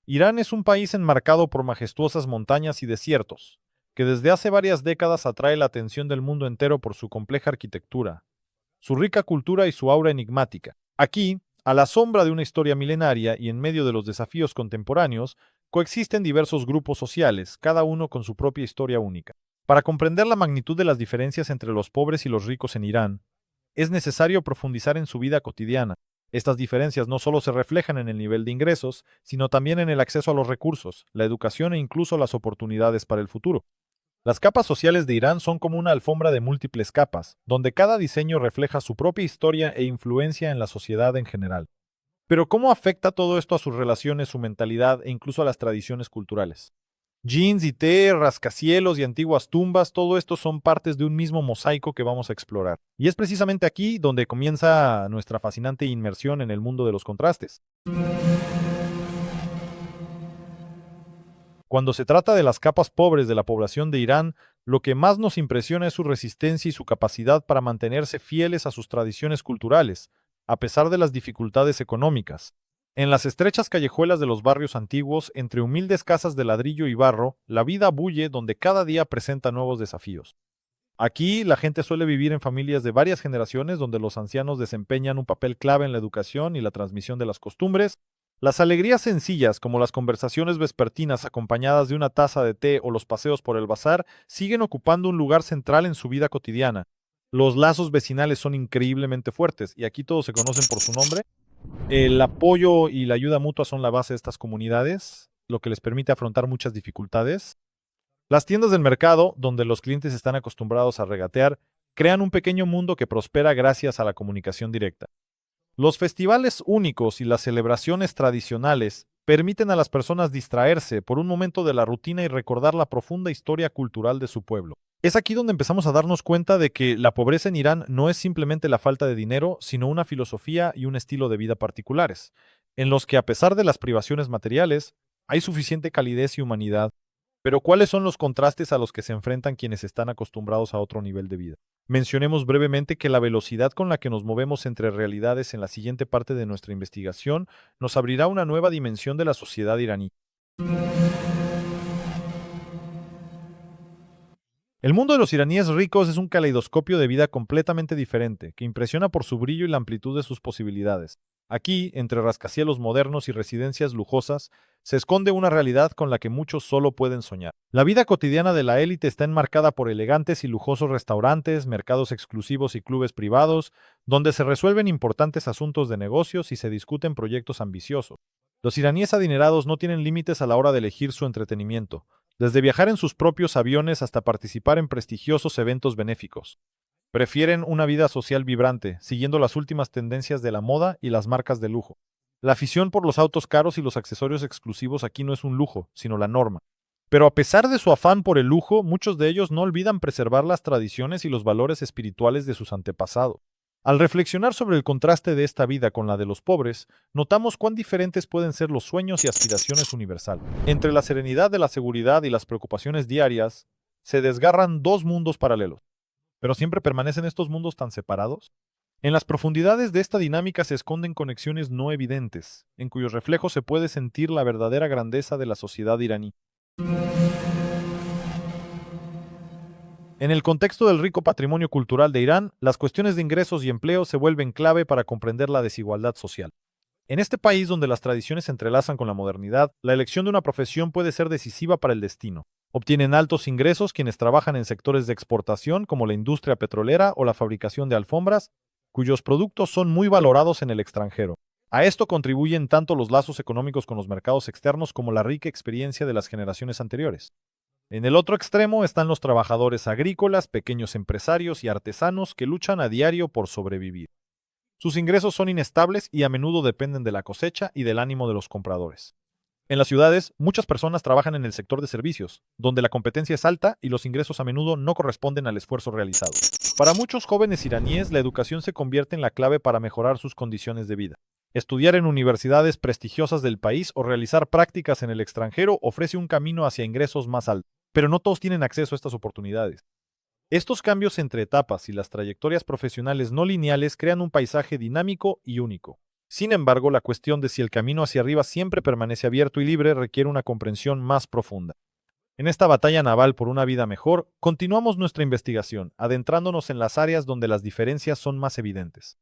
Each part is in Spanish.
Irán es un país enmarcado por majestuosas montañas y desiertos, que desde hace varias décadas atrae la atención del mundo entero por su compleja arquitectura, su rica cultura y su aura enigmática. Aquí, a la sombra de una historia milenaria y en medio de los desafíos contemporáneos, coexisten diversos grupos sociales, cada uno con su propia historia única. Para comprender la magnitud de las diferencias entre los pobres y los ricos en Irán, es necesario profundizar en su vida cotidiana. Estas diferencias no solo se reflejan en el nivel de ingresos, sino también en el acceso a los recursos, la educación e incluso las oportunidades para el futuro. Las capas sociales de Irán son como una alfombra de múltiples capas, donde cada diseño refleja su propia historia e influencia en la sociedad en general. Pero ¿cómo afecta todo esto a sus relaciones, su mentalidad e incluso a las tradiciones culturales? Jeans y té, rascacielos y antiguas tumbas, todo esto son partes de un mismo mosaico que vamos a explorar. Y es precisamente aquí donde comienza nuestra fascinante inmersión en el mundo de los contrastes. Cuando se trata de las capas pobres de la población de Irán, lo que más nos impresiona es su resistencia y su capacidad para mantenerse fieles a sus tradiciones culturales, a pesar de las dificultades económicas. En las estrechas callejuelas de los barrios antiguos, entre humildes casas de ladrillo y barro, la vida bulle donde cada día presenta nuevos desafíos. Aquí, la gente suele vivir en familias de varias generaciones donde los ancianos desempeñan un papel clave en la educación y la transmisión de las costumbres. Las alegrías sencillas, como las conversaciones vespertinas acompañadas de una taza de té o los paseos por el bazar, siguen ocupando un lugar central en su vida cotidiana. Los lazos vecinales son increíblemente fuertes, y aquí todos se conocen por su nombre. El apoyo y la ayuda mutua son la base de estas comunidades, lo que les permite afrontar muchas dificultades. Las tiendas del mercado, donde los clientes están acostumbrados a regatear, crean un pequeño mundo que prospera gracias a la comunicación directa. Los festivales únicos y las celebraciones tradicionales permiten a las personas distraerse por un momento de la rutina y recordar la profunda historia cultural de su pueblo. Es aquí donde empezamos a darnos cuenta de que la pobreza en Irán no es simplemente la falta de dinero, sino una filosofía y un estilo de vida particulares, en los que a pesar de las privaciones materiales, hay suficiente calidez y humanidad. Pero ¿cuáles son los contrastes a los que se enfrentan quienes están acostumbrados a otro nivel de vida? Mencionemos brevemente que la velocidad con la que nos movemos entre realidades en la siguiente parte de nuestra investigación nos abrirá una nueva dimensión de la sociedad iraní. El mundo de los iraníes ricos es un caleidoscopio de vida completamente diferente, que impresiona por su brillo y la amplitud de sus posibilidades. Aquí, entre rascacielos modernos y residencias lujosas, se esconde una realidad con la que muchos solo pueden soñar. La vida cotidiana de la élite está enmarcada por elegantes y lujosos restaurantes, mercados exclusivos y clubes privados, donde se resuelven importantes asuntos de negocios y se discuten proyectos ambiciosos. Los iraníes adinerados no tienen límites a la hora de elegir su entretenimiento, desde viajar en sus propios aviones hasta participar en prestigiosos eventos benéficos. Prefieren una vida social vibrante, siguiendo las últimas tendencias de la moda y las marcas de lujo. La afición por los autos caros y los accesorios exclusivos aquí no es un lujo, sino la norma. Pero a pesar de su afán por el lujo, muchos de ellos no olvidan preservar las tradiciones y los valores espirituales de sus antepasados. Al reflexionar sobre el contraste de esta vida con la de los pobres, notamos cuán diferentes pueden ser los sueños y aspiraciones universales. Entre la serenidad de la seguridad y las preocupaciones diarias, se desgarran dos mundos paralelos. ¿Pero siempre permanecen estos mundos tan separados? En las profundidades de esta dinámica se esconden conexiones no evidentes, en cuyos reflejos se puede sentir la verdadera grandeza de la sociedad iraní. En el contexto del rico patrimonio cultural de Irán, las cuestiones de ingresos y empleo se vuelven clave para comprender la desigualdad social. En este país donde las tradiciones se entrelazan con la modernidad, la elección de una profesión puede ser decisiva para el destino. Obtienen altos ingresos quienes trabajan en sectores de exportación como la industria petrolera o la fabricación de alfombras, cuyos productos son muy valorados en el extranjero. A esto contribuyen tanto los lazos económicos con los mercados externos como la rica experiencia de las generaciones anteriores. En el otro extremo están los trabajadores agrícolas, pequeños empresarios y artesanos que luchan a diario por sobrevivir. Sus ingresos son inestables y a menudo dependen de la cosecha y del ánimo de los compradores. En las ciudades, muchas personas trabajan en el sector de servicios, donde la competencia es alta y los ingresos a menudo no corresponden al esfuerzo realizado. Para muchos jóvenes iraníes, la educación se convierte en la clave para mejorar sus condiciones de vida. Estudiar en universidades prestigiosas del país o realizar prácticas en el extranjero ofrece un camino hacia ingresos más altos, pero no todos tienen acceso a estas oportunidades. Estos cambios entre etapas y las trayectorias profesionales no lineales crean un paisaje dinámico y único. Sin embargo, la cuestión de si el camino hacia arriba siempre permanece abierto y libre requiere una comprensión más profunda. En esta batalla naval por una vida mejor, continuamos nuestra investigación, adentrándonos en las áreas donde las diferencias son más evidentes.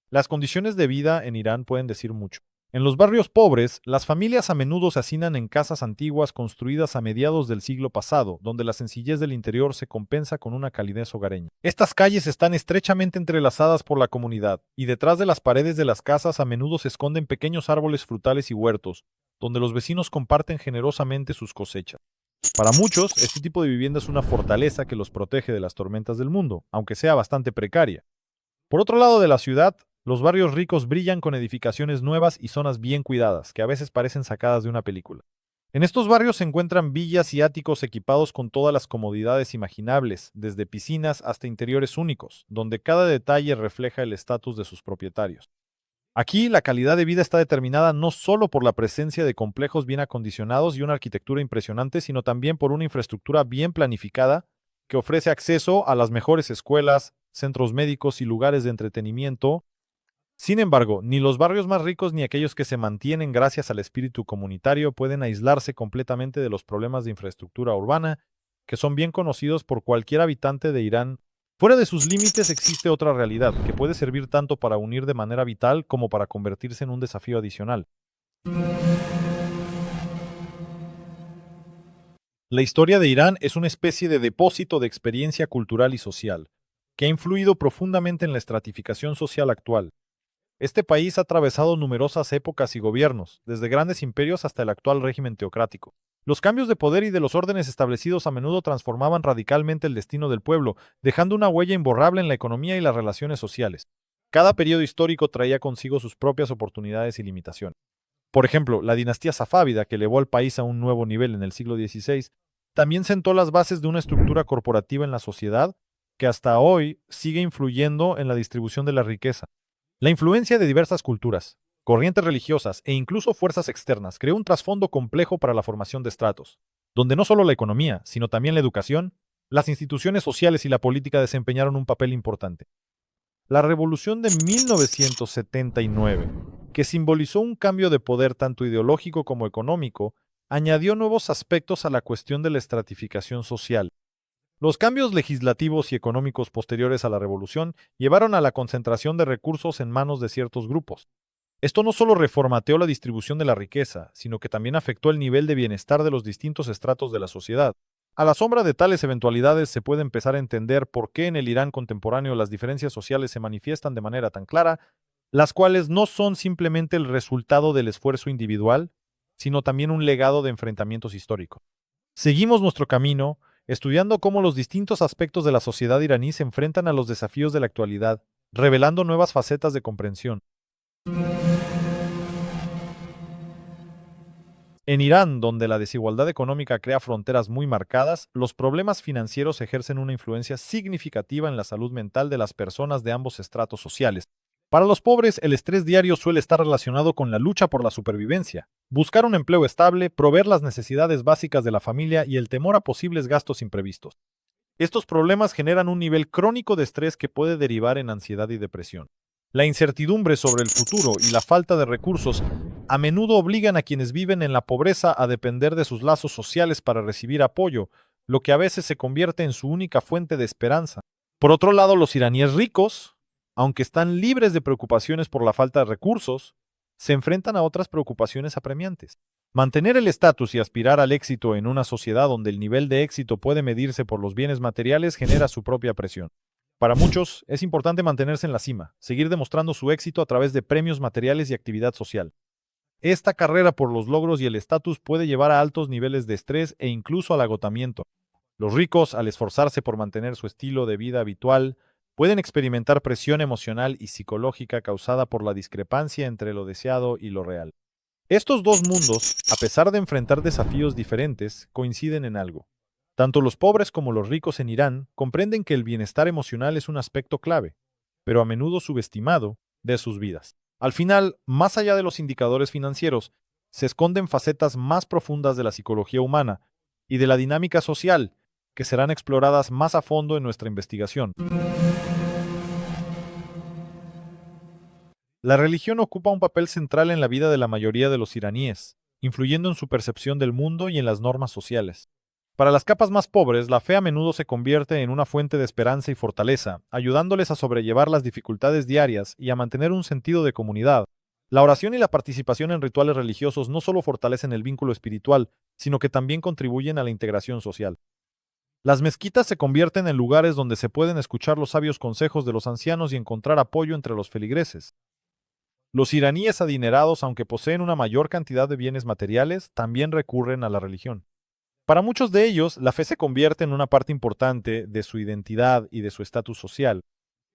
Las condiciones de vida en Irán pueden decir mucho. En los barrios pobres, las familias a menudo se hacinan en casas antiguas construidas a mediados del siglo pasado, donde la sencillez del interior se compensa con una calidez hogareña. Estas calles están estrechamente entrelazadas por la comunidad, y detrás de las paredes de las casas a menudo se esconden pequeños árboles frutales y huertos, donde los vecinos comparten generosamente sus cosechas. Para muchos, este tipo de vivienda es una fortaleza que los protege de las tormentas del mundo, aunque sea bastante precaria. Por otro lado de la ciudad, los barrios ricos brillan con edificaciones nuevas y zonas bien cuidadas, que a veces parecen sacadas de una película. En estos barrios se encuentran villas y áticos equipados con todas las comodidades imaginables, desde piscinas hasta interiores únicos, donde cada detalle refleja el estatus de sus propietarios. Aquí, la calidad de vida está determinada no solo por la presencia de complejos bien acondicionados y una arquitectura impresionante, sino también por una infraestructura bien planificada que ofrece acceso a las mejores escuelas, centros médicos y lugares de entretenimiento. Sin embargo, ni los barrios más ricos ni aquellos que se mantienen gracias al espíritu comunitario pueden aislarse completamente de los problemas de infraestructura urbana, que son bien conocidos por cualquier habitante de Irán. Fuera de sus límites existe otra realidad, que puede servir tanto para unir de manera vital como para convertirse en un desafío adicional. La historia de Irán es una especie de depósito de experiencia cultural y social, que ha influido profundamente en la estratificación social actual. Este país ha atravesado numerosas épocas y gobiernos, desde grandes imperios hasta el actual régimen teocrático. Los cambios de poder y de los órdenes establecidos a menudo transformaban radicalmente el destino del pueblo, dejando una huella imborrable en la economía y las relaciones sociales. Cada periodo histórico traía consigo sus propias oportunidades y limitaciones. Por ejemplo, la dinastía safávida, que elevó al país a un nuevo nivel en el siglo XVI, también sentó las bases de una estructura corporativa en la sociedad que hasta hoy sigue influyendo en la distribución de la riqueza. La influencia de diversas culturas, corrientes religiosas e incluso fuerzas externas creó un trasfondo complejo para la formación de estratos, donde no solo la economía, sino también la educación, las instituciones sociales y la política desempeñaron un papel importante. La Revolución de 1979, que simbolizó un cambio de poder tanto ideológico como económico, añadió nuevos aspectos a la cuestión de la estratificación social. Los cambios legislativos y económicos posteriores a la revolución llevaron a la concentración de recursos en manos de ciertos grupos. Esto no solo reformateó la distribución de la riqueza, sino que también afectó el nivel de bienestar de los distintos estratos de la sociedad. A la sombra de tales eventualidades se puede empezar a entender por qué en el Irán contemporáneo las diferencias sociales se manifiestan de manera tan clara, las cuales no son simplemente el resultado del esfuerzo individual, sino también un legado de enfrentamientos históricos. Seguimos nuestro camino, estudiando cómo los distintos aspectos de la sociedad iraní se enfrentan a los desafíos de la actualidad, revelando nuevas facetas de comprensión. En Irán, donde la desigualdad económica crea fronteras muy marcadas, los problemas financieros ejercen una influencia significativa en la salud mental de las personas de ambos estratos sociales. Para los pobres, el estrés diario suele estar relacionado con la lucha por la supervivencia, buscar un empleo estable, proveer las necesidades básicas de la familia y el temor a posibles gastos imprevistos. Estos problemas generan un nivel crónico de estrés que puede derivar en ansiedad y depresión. La incertidumbre sobre el futuro y la falta de recursos a menudo obligan a quienes viven en la pobreza a depender de sus lazos sociales para recibir apoyo, lo que a veces se convierte en su única fuente de esperanza. Por otro lado, los iraníes ricos, aunque están libres de preocupaciones por la falta de recursos, se enfrentan a otras preocupaciones apremiantes. Mantener el estatus y aspirar al éxito en una sociedad donde el nivel de éxito puede medirse por los bienes materiales genera su propia presión. Para muchos, es importante mantenerse en la cima, seguir demostrando su éxito a través de premios materiales y actividad social. Esta carrera por los logros y el estatus puede llevar a altos niveles de estrés e incluso al agotamiento. Los ricos, al esforzarse por mantener su estilo de vida habitual, pueden experimentar presión emocional y psicológica causada por la discrepancia entre lo deseado y lo real. Estos dos mundos, a pesar de enfrentar desafíos diferentes, coinciden en algo. Tanto los pobres como los ricos en Irán comprenden que el bienestar emocional es un aspecto clave, pero a menudo subestimado, de sus vidas. Al final, más allá de los indicadores financieros, se esconden facetas más profundas de la psicología humana y de la dinámica social que serán exploradas más a fondo en nuestra investigación. La religión ocupa un papel central en la vida de la mayoría de los iraníes, influyendo en su percepción del mundo y en las normas sociales. Para las capas más pobres, la fe a menudo se convierte en una fuente de esperanza y fortaleza, ayudándoles a sobrellevar las dificultades diarias y a mantener un sentido de comunidad. La oración y la participación en rituales religiosos no solo fortalecen el vínculo espiritual, sino que también contribuyen a la integración social. Las mezquitas se convierten en lugares donde se pueden escuchar los sabios consejos de los ancianos y encontrar apoyo entre los feligreses. Los iraníes adinerados, aunque poseen una mayor cantidad de bienes materiales, también recurren a la religión. Para muchos de ellos, la fe se convierte en una parte importante de su identidad y de su estatus social.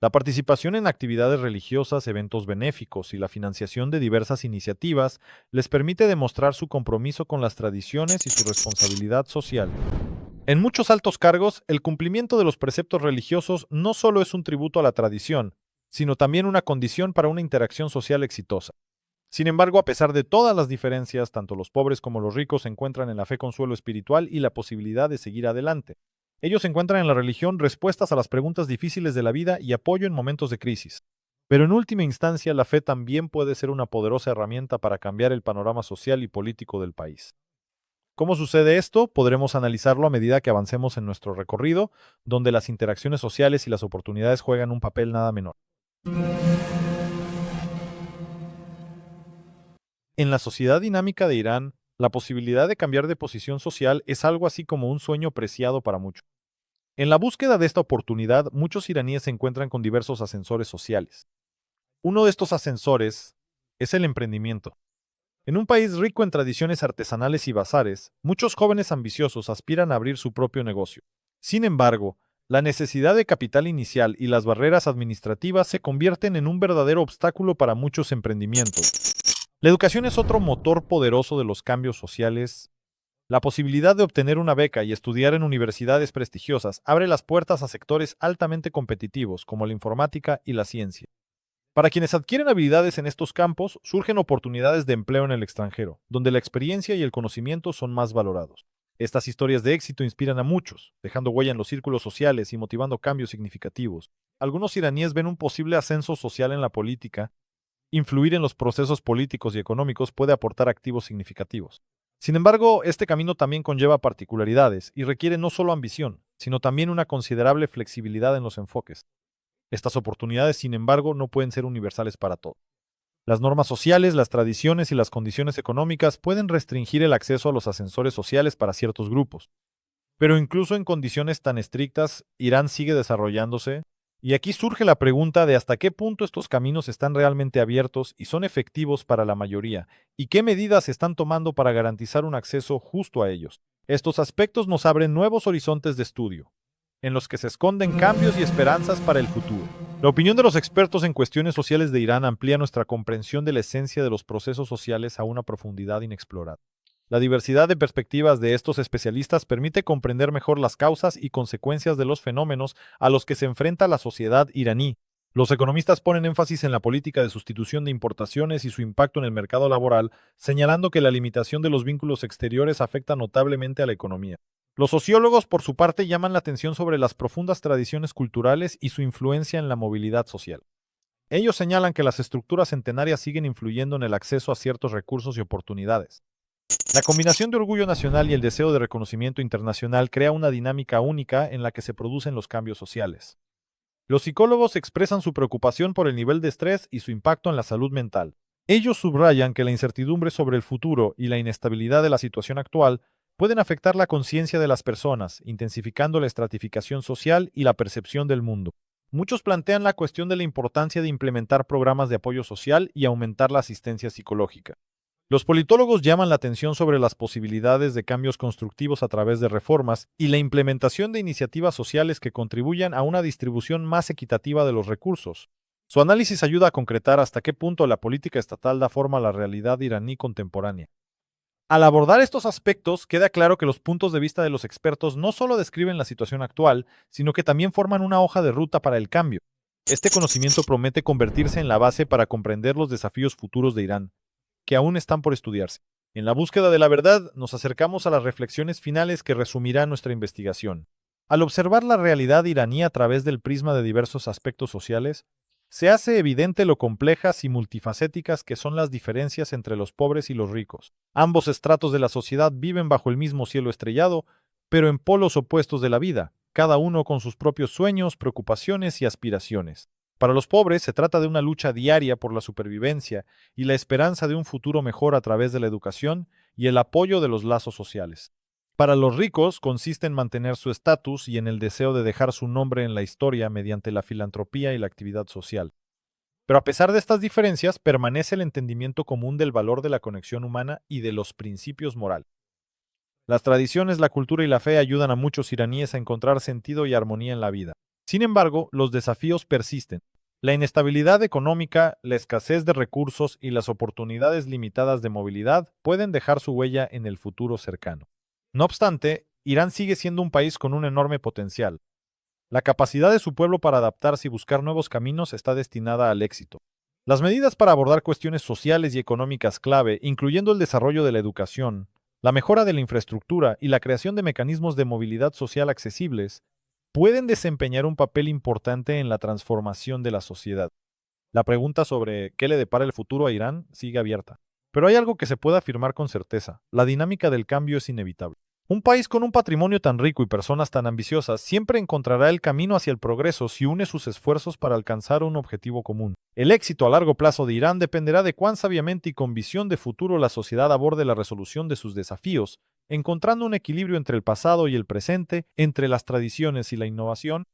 La participación en actividades religiosas, eventos benéficos y la financiación de diversas iniciativas les permite demostrar su compromiso con las tradiciones y su responsabilidad social. En muchos altos cargos, el cumplimiento de los preceptos religiosos no solo es un tributo a la tradición, sino también una condición para una interacción social exitosa. Sin embargo, a pesar de todas las diferencias, tanto los pobres como los ricos encuentran en la fe consuelo espiritual y la posibilidad de seguir adelante. Ellos encuentran en la religión respuestas a las preguntas difíciles de la vida y apoyo en momentos de crisis. Pero en última instancia, la fe también puede ser una poderosa herramienta para cambiar el panorama social y político del país. ¿Cómo sucede esto? Podremos analizarlo a medida que avancemos en nuestro recorrido, donde las interacciones sociales y las oportunidades juegan un papel nada menor. En la sociedad dinámica de Irán, la posibilidad de cambiar de posición social es algo así como un sueño preciado para muchos. En la búsqueda de esta oportunidad, muchos iraníes se encuentran con diversos ascensores sociales. Uno de estos ascensores es el emprendimiento. En un país rico en tradiciones artesanales y bazares, muchos jóvenes ambiciosos aspiran a abrir su propio negocio. Sin embargo, la necesidad de capital inicial y las barreras administrativas se convierten en un verdadero obstáculo para muchos emprendimientos. La educación es otro motor poderoso de los cambios sociales. La posibilidad de obtener una beca y estudiar en universidades prestigiosas abre las puertas a sectores altamente competitivos como la informática y la ciencia. Para quienes adquieren habilidades en estos campos, surgen oportunidades de empleo en el extranjero, donde la experiencia y el conocimiento son más valorados. Estas historias de éxito inspiran a muchos, dejando huella en los círculos sociales y motivando cambios significativos. Algunos iraníes ven un posible ascenso social en la política. Influir en los procesos políticos y económicos puede aportar activos significativos. Sin embargo, este camino también conlleva particularidades y requiere no solo ambición, sino también una considerable flexibilidad en los enfoques. Estas oportunidades, sin embargo, no pueden ser universales para todos. Las normas sociales, las tradiciones y las condiciones económicas pueden restringir el acceso a los ascensores sociales para ciertos grupos. Pero incluso en condiciones tan estrictas, Irán sigue desarrollándose, y aquí surge la pregunta de hasta qué punto estos caminos están realmente abiertos y son efectivos para la mayoría, y qué medidas se están tomando para garantizar un acceso justo a ellos. Estos aspectos nos abren nuevos horizontes de estudio, en los que se esconden cambios y esperanzas para el futuro. La opinión de los expertos en cuestiones sociales de Irán amplía nuestra comprensión de la esencia de los procesos sociales a una profundidad inexplorada. La diversidad de perspectivas de estos especialistas permite comprender mejor las causas y consecuencias de los fenómenos a los que se enfrenta la sociedad iraní. Los economistas ponen énfasis en la política de sustitución de importaciones y su impacto en el mercado laboral, señalando que la limitación de los vínculos exteriores afecta notablemente a la economía. Los sociólogos, por su parte, llaman la atención sobre las profundas tradiciones culturales y su influencia en la movilidad social. Ellos señalan que las estructuras centenarias siguen influyendo en el acceso a ciertos recursos y oportunidades. La combinación de orgullo nacional y el deseo de reconocimiento internacional crea una dinámica única en la que se producen los cambios sociales. Los psicólogos expresan su preocupación por el nivel de estrés y su impacto en la salud mental. Ellos subrayan que la incertidumbre sobre el futuro y la inestabilidad de la situación actual pueden afectar la conciencia de las personas, intensificando la estratificación social y la percepción del mundo. Muchos plantean la cuestión de la importancia de implementar programas de apoyo social y aumentar la asistencia psicológica. Los politólogos llaman la atención sobre las posibilidades de cambios constructivos a través de reformas y la implementación de iniciativas sociales que contribuyan a una distribución más equitativa de los recursos. Su análisis ayuda a concretar hasta qué punto la política estatal da forma a la realidad iraní contemporánea. Al abordar estos aspectos, queda claro que los puntos de vista de los expertos no solo describen la situación actual, sino que también forman una hoja de ruta para el cambio. Este conocimiento promete convertirse en la base para comprender los desafíos futuros de Irán, que aún están por estudiarse. En la búsqueda de la verdad, nos acercamos a las reflexiones finales que resumirán nuestra investigación. Al observar la realidad iraní a través del prisma de diversos aspectos sociales, se hace evidente lo complejas y multifacéticas que son las diferencias entre los pobres y los ricos. Ambos estratos de la sociedad viven bajo el mismo cielo estrellado, pero en polos opuestos de la vida, cada uno con sus propios sueños, preocupaciones y aspiraciones. Para los pobres se trata de una lucha diaria por la supervivencia y la esperanza de un futuro mejor a través de la educación y el apoyo de los lazos sociales. Para los ricos consiste en mantener su estatus y en el deseo de dejar su nombre en la historia mediante la filantropía y la actividad social. Pero a pesar de estas diferencias, permanece el entendimiento común del valor de la conexión humana y de los principios morales. Las tradiciones, la cultura y la fe ayudan a muchos iraníes a encontrar sentido y armonía en la vida. Sin embargo, los desafíos persisten. La inestabilidad económica, la escasez de recursos y las oportunidades limitadas de movilidad pueden dejar su huella en el futuro cercano. No obstante, Irán sigue siendo un país con un enorme potencial. La capacidad de su pueblo para adaptarse y buscar nuevos caminos está destinada al éxito. Las medidas para abordar cuestiones sociales y económicas clave, incluyendo el desarrollo de la educación, la mejora de la infraestructura y la creación de mecanismos de movilidad social accesibles, pueden desempeñar un papel importante en la transformación de la sociedad. La pregunta sobre qué le depara el futuro a Irán sigue abierta. Pero hay algo que se puede afirmar con certeza: la dinámica del cambio es inevitable. Un país con un patrimonio tan rico y personas tan ambiciosas siempre encontrará el camino hacia el progreso si une sus esfuerzos para alcanzar un objetivo común. El éxito a largo plazo de Irán dependerá de cuán sabiamente y con visión de futuro la sociedad aborde la resolución de sus desafíos, encontrando un equilibrio entre el pasado y el presente, entre las tradiciones y la innovación,